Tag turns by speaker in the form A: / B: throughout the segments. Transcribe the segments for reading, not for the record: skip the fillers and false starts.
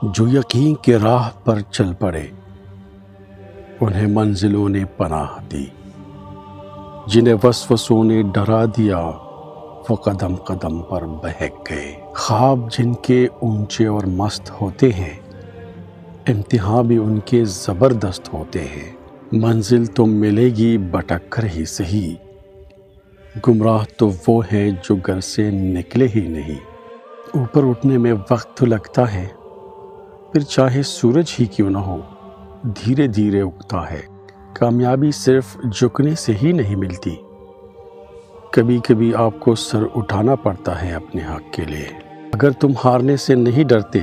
A: جو یقین کے راہ پر چل پڑے انہیں منزلوں نے پناہ دی، جنہیں وسوسوں نے ڈرا دیا وہ قدم قدم پر بہک گئے۔ خواب جن کے اونچے اور مست ہوتے ہیں، امتحان بھی ان کے زبردست ہوتے ہیں۔ منزل تو ملے گی بھٹک کر ہی صحیح، گمراہ تو وہ ہیں جو گھر سے نکلے ہی نہیں۔ اوپر اٹھنے میں وقت تو لگتا ہے، پھر چاہے سورج ہی کیوں نہ ہو دھیرے دھیرے اگتا ہے۔ کامیابی صرف جھکنے سے ہی نہیں ملتی، کبھی کبھی آپ کو سر اٹھانا پڑتا ہے اپنے حق کے لیے۔ اگر تم ہارنے سے نہیں ڈرتے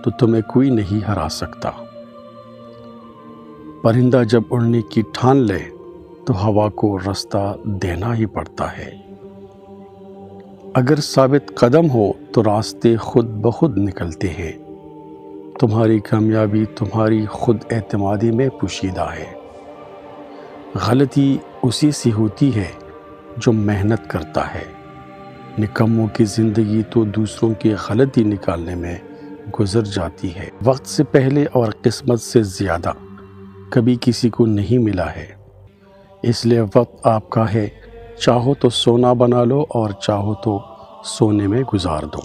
A: تو تمہیں کوئی نہیں ہرا سکتا۔ پرندہ جب اڑنے کی ٹھان لے تو ہوا کو رستہ دینا ہی پڑتا ہے۔ اگر ثابت قدم ہو تو راستے خود بخود نکلتے ہیں۔ تمہاری کامیابی تمہاری خود اعتمادی میں پوشیدہ ہے۔ غلطی اسی سے ہوتی ہے جو محنت کرتا ہے۔ نکموں کی زندگی تو دوسروں کی غلطی نکالنے میں گزر جاتی ہے۔ وقت سے پہلے اور قسمت سے زیادہ کبھی کسی کو نہیں ملا ہے، اس لیے وقت آپ کا ہے، چاہو تو سونا بنا لو اور چاہو تو سونے میں گزار دو۔